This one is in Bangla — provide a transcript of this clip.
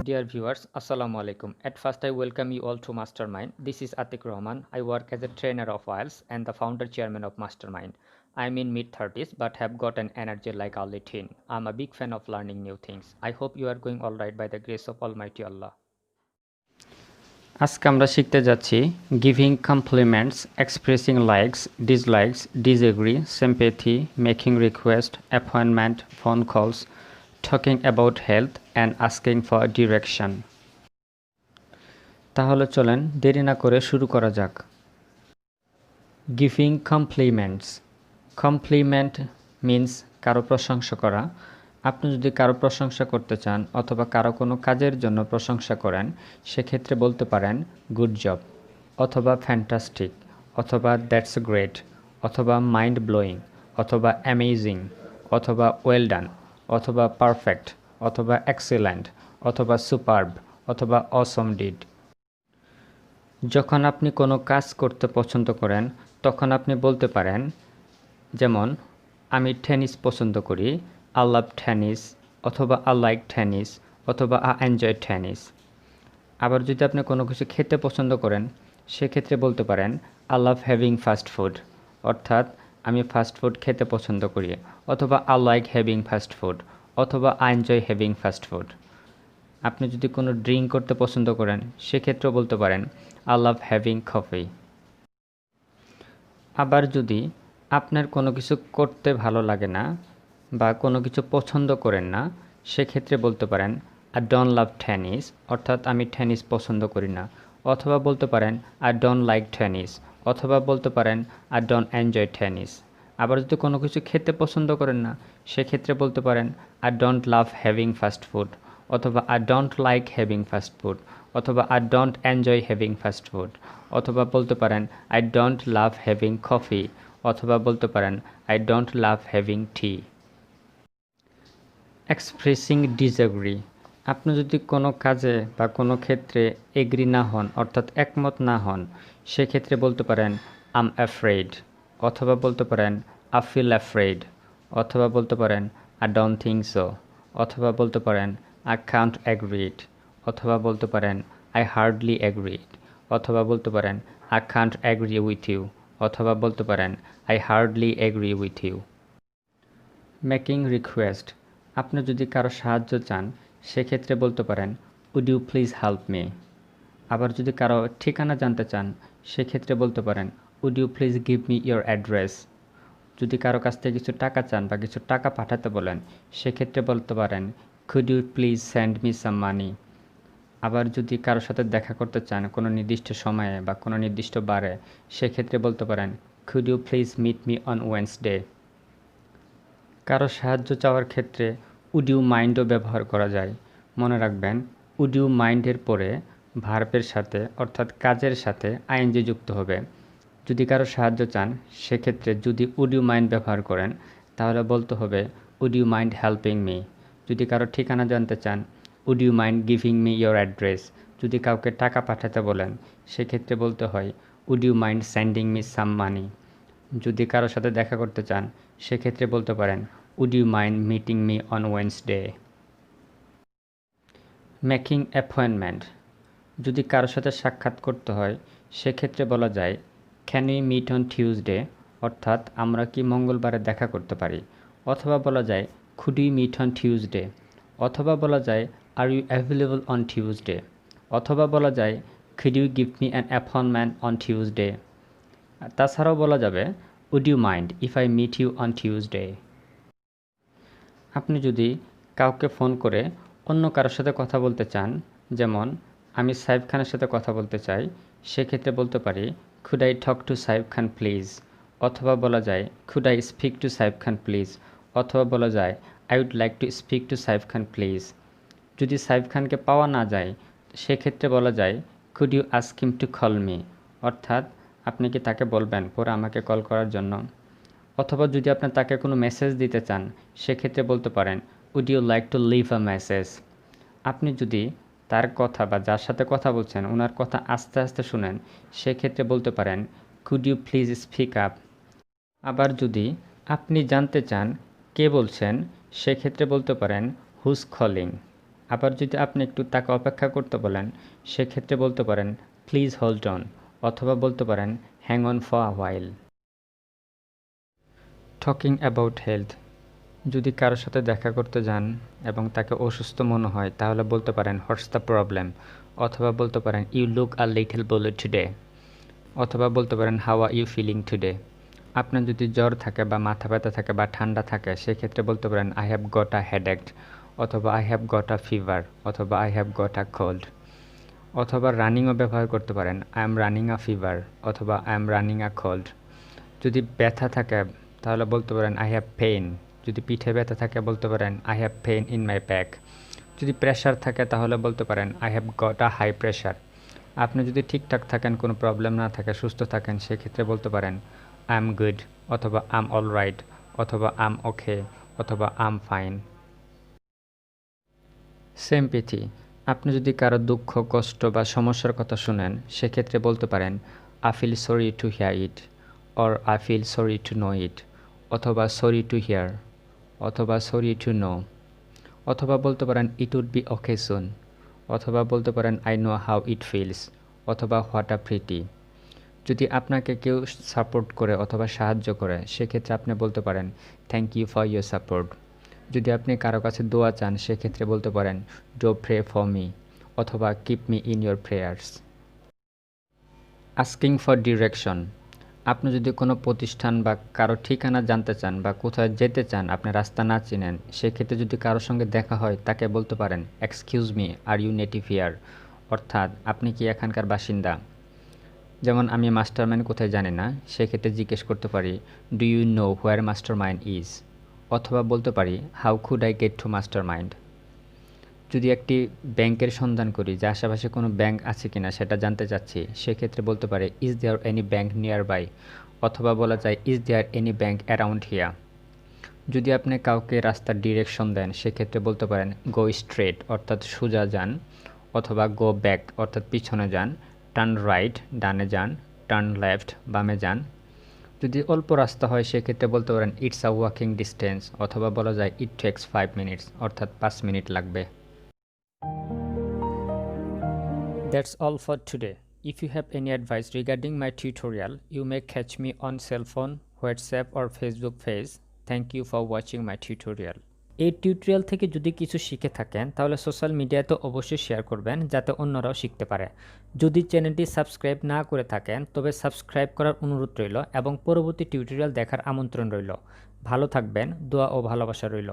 Dear viewers, Assalamu alaikum. At first, I welcome you all to MasterMind. This is Atik Rahman. I work as a trainer of IELTS and the founder chairman of MasterMind. I'm in mid-30s but have got an energy like early teen. I'm a big fan of learning new things. I hope you are going all right by the grace of Almighty Allah. আজকে আমরা শিখতে যাচ্ছি giving compliments, expressing likes, dislikes, disagree, sympathy, making request, appointment, phone calls, talking about health and asking for direction. তাহলে চলেন দেরি না করে শুরু করা যাক। Giving compliments. কমপ্লিমেন্ট মিন্স কারো প্রশংসা করা। আপনি যদি কারো প্রশংসা করতে চান অথবা কারো কোনো কাজের জন্য প্রশংসা করেন, সেক্ষেত্রে বলতে পারেন গুড জব, অথবা ফ্যান্টাস্টিক, অথবা দ্যাটস গ্রেট, অথবা মাইন্ড ব্লোয়িং, অথবা অ্যামেজিং, অথবা ওয়েল ডান, অথবা পারফেক্ট, অথবা এক্সিলেন্ট, অথবা সুপারব, অথবা অসম ডিড। যখন আপনি কোনো কাজ করতে পছন্দ করেন তখন আপনি বলতে পারেন, যেমন আমি টেনিস পছন্দ করি, I love tennis, অথবা I like tennis, অথবা I enjoy tennis। আবার যদি আপনি কোনো কিছু খেতে পছন্দ করেন, সেক্ষেত্রে বলতে পারেন I love having fast food, অর্থাৎ আমি ফাস্ট ফুড খেতে পছন্দ করি, অথবা I like having fast food, অথবা I enjoy having fast food। আপনি যদি কোনো ড্রিঙ্ক করতে পছন্দ করেন, সেক্ষেত্রেও বলতে পারেন I love having coffee। আবার যদি আপনার কোনো কিছু করতে ভালো লাগে না বা কোনো কিছু পছন্দ করেন না, সেক্ষেত্রে বলতে পারেন আই ডোন্ট লাভ টেনিস, অর্থাৎ আমি টেনিস পছন্দ করি না, অথবা বলতে পারেন আই ডোন্ট লাইক টেনিস, অথবা বলতে পারেন আই ডোন্ট এনজয় টেনিস। আবার যদি কোনো কিছু খেতে পছন্দ করেন না, সেক্ষেত্রে বলতে পারেন I don't love having fast food, অথবা I don't like having fast food, অথবা I don't enjoy having fast food, অথবা বলতে পারেন I don't love having coffee, অথবা বলতে পারেন I don't love having tea. Expressing disagree. আপনি যদি কোনো কাজে বা কোনো ক্ষেত্রে এগ্রি না হন, অর্থাৎ একমত না হন, সেক্ষেত্রে বলতে পারেন আই এম অ্যাফ্রেড, অথবা বলতে পারেন আই ফিল অ্যাফ্রেড, অথবা বলতে পারেন আই ডোন্ট থিঙ্ক সো, অথবা বলতে পারেন আই কান্ট অ্যাগ্রি ইট, অথবা বলতে পারেন আই হার্ডলি অ্যাগ্রি ইট, অথবা বলতে পারেন I can't agree with you, অথবা বলতে পারেন I hardly agree with you. Making request. আপনি যদি কারো সাহায্য চান, সেক্ষেত্রে বলতে পারেন would you please help me. আবার যদি কারো ঠিকানা জানতে চান, সেক্ষেত্রে বলতে পারেন would you please give me your address. যদি কারো কাছ থেকে কিছু টাকা চান বা কিছু টাকা পাঠাতে বলেন, সেক্ষেত্রে বলতে পারেন could you please send me some money. আবার যদি কারোর সাথে দেখা করতে চান কোনো নির্দিষ্ট সময়ে বা কোনো নির্দিষ্ট বারে, সেক্ষেত্রে বলতে পারেন could you please meet me on Wednesday. কারো সাহায্য চাওয়ার ক্ষেত্রে উড ইউ মাইন্ডও ব্যবহার করা যায়। মনে রাখবেন, উড ইউ মাইন্ডের পরে ভার্বের সাথে অর্থাৎ কাজের সাথে আইএনজি যুক্ত হবে। যদি কারো সাহায্য চান, সেক্ষেত্রে যদি উড ইউ মাইন্ড ব্যবহার করেন, তাহলে বলতে হবে would you mind helping me. যদি কারো ঠিকানা জানতে চান, would you mind giving me your address. যদি কাউকে টাকা পাঠাতে বলেন, সেক্ষেত্রে বলতে হয় would you mind sending me some money. যদি কারোর সাথে দেখা করতে চান, সেক্ষেত্রে বলতে পারেন would you mind meeting me on Wednesday. Making appointment. যদি কারোর সাথে সাক্ষাৎ করতে হয়, সেক্ষেত্রে বলা যায় can we meet on Tuesday, অর্থাৎ আমরা কি মঙ্গলবারে দেখা করতে পারি, অথবা বলা যায় could we meet on Tuesday, অথবা বলা যায় are you available on Tuesday, অথবা বলা যায় could you give me an appointment on Tuesday. তাছাড়াও বলা যাবে would you mind if I meet you on Tuesday. আপনি যদি কাউকে ফোন করে অন্য কারোর সাথে কথা বলতে চান, যেমন আমি সাইফ খানের সাথে কথা বলতে চাই, সেক্ষেত্রে বলতে পারি could I talk to Saif Khan please, অথবা বলা যায় could I speak to Saif Khan please, অথবা বলা যায় I would like to speak to Saif Khan please. যদি সাইফ খানকে পাওয়া না যায়, সেক্ষেত্রে বলা যায় could you ask him to call me, অর্থাৎ আপনি কি তাকে বলবেন পরে আমাকে কল করার জন্য। অথবা যদি আপনি তাকে কোনো মেসেজ দিতে চান, সেক্ষেত্রে বলতে পারেন would you like to leave a message. আপনি যদি তার কথা বা যার সাথে কথা বলছেন ওনার কথা আস্তে আস্তে শুনেন, সেক্ষেত্রে বলতে পারেন could you please speak up. আবার যদি আপনি জানতে চান কে বলছেন, সেক্ষেত্রে বলতে পারেন হুজ কলিং। আবার যদি আপনি একটু তাকে অপেক্ষা করতে বলেন, সেক্ষেত্রে বলতে পারেন প্লিজ হোল্ড অন, অথবা বলতে পারেন hang on for a while. Talking about health, যদি কারোর সাথে দেখা করতে যান এবং তাকে অসুস্থ মনে হয়, তাহলে বলতে পারেন হোয়াটস দ্য প্রবলেম, অথবা বলতে পারেন you look a little blue today, অথবা বলতে পারেন how are you feeling today. আপনার যদি জ্বর থাকে বা মাথা ব্যথা থাকে বা ঠান্ডা থাকে, সেক্ষেত্রে বলতে পারেন I have got a headache, অথবা I have got a fever, অথবা I have got a cold. অথবা রানিংও ব্যবহার করতে পারেন I am running a fever, অথবা I am running a cold. যদি ব্যথা থাকে তাহলে বলতে পারেন আই হ্যাভ পেইন। যদি পিঠে ব্যথা থাকে বলতে পারেন I have pain in my back. যদি প্রেশার থাকে তাহলে বলতে পারেন I have got a high pressure. আপনি যদি ঠিকঠাক থাকেন, কোনো প্রবলেম না থাকে, সুস্থ থাকেন, সেক্ষেত্রে বলতে পারেন আই এম গুড, অথবা আই এম অল রাইট, অথবা আই এম ওকে, অথবা আই এম ফাইন। সিম্প্যাথি, আপনি যদি কারো দুঃখ, কষ্ট বা সমস্যার কথা শুনেন, সেক্ষেত্রে বলতে পারেন I feel sorry to hear it, or I feel sorry to know it, অথবা সরি টু হিয়ার, অথবা সরি টু নো, অথবা বলতে পারেন ইট উড বি ওকে সুন, অথবা বলতে পারেন I know how it feels, অথবা হোয়াট আ প্রিটি। যদি আপনাকে কেউ সাপোর্ট করে অথবা সাহায্য করে, সেক্ষেত্রে আপনি বলতে পারেন thank you for your support. যদি আপনি কারো কাছে দোয়া চান, সেক্ষেত্রে বলতে পারেন ডো প্রে ফর মি, অথবা keep me in your prayers. Asking for direction, আপনি যদি কোনো প্রতিষ্ঠান বা কারো ঠিকানা জানতে চান বা কোথায় যেতে চান, আপনি রাস্তা না চিনেন, সেক্ষেত্রে যদি কারোর সঙ্গে দেখা হয়, তাকে বলতে পারেন excuse me, are you native here, অর্থাৎ আপনি কি এখানকার বাসিন্দা। যেমন আমি মাস্টারমাইন্ড কোথায় জানি না, সেক্ষেত্রে জিজ্ঞেস করতে পারি do you know where Mastermind is, অথবা বলতে পারি how could I get to Mastermind. যদি একটি ব্যাংকের সন্ধান করি যে আশেপাশে কোনো ব্যাংক আছে কিনা সেটা জানতে চাচ্ছি, সেক্ষেত্রে বলতে পারে is there any bank nearby, অথবা বলা যায় is there any bank around here. যদি আপনি কাউকে রাস্তার ডিরেকশন দেন, সেক্ষেত্রে বলতে পারেন গো স্ট্রেট, অর্থাৎ সোজা যান, অথবা গো ব্যাক, অর্থাৎ পিছনে যান, টার্ন রাইট, ডানে যান, টার্ন লেফট, বামে যান। যদি অল্প রাস্তা হয়, সেক্ষেত্রে বলতে পারেন ইটস আ ওয়াকিং ডিস্টেন্স, অথবা বলা যায় ইট টেক্স 5 মিনিটস, অর্থাৎ 5 মিনিট লাগবে। That's all for today. If you have any advice regarding my tutorial, you may catch me on cell phone, WhatsApp or Facebook page. Thank you for watching my tutorial. এই টিউটোরিয়াল থেকে যদি কিছু শিখে থাকেন, তাহলে সোশ্যাল মিডিয়াতে অবশ্যই শেয়ার করবেন যাতে অন্যরাও শিখতে পারে। যদি চ্যানেলটি সাবস্ক্রাইব না করে থাকেন, তবে সাবস্ক্রাইব করার অনুরোধ রইল এবং পরবর্তী টিউটোরিয়াল দেখার আমন্ত্রণ রইল। ভালো থাকবেন, দোয়া ও ভালোবাসা রইল।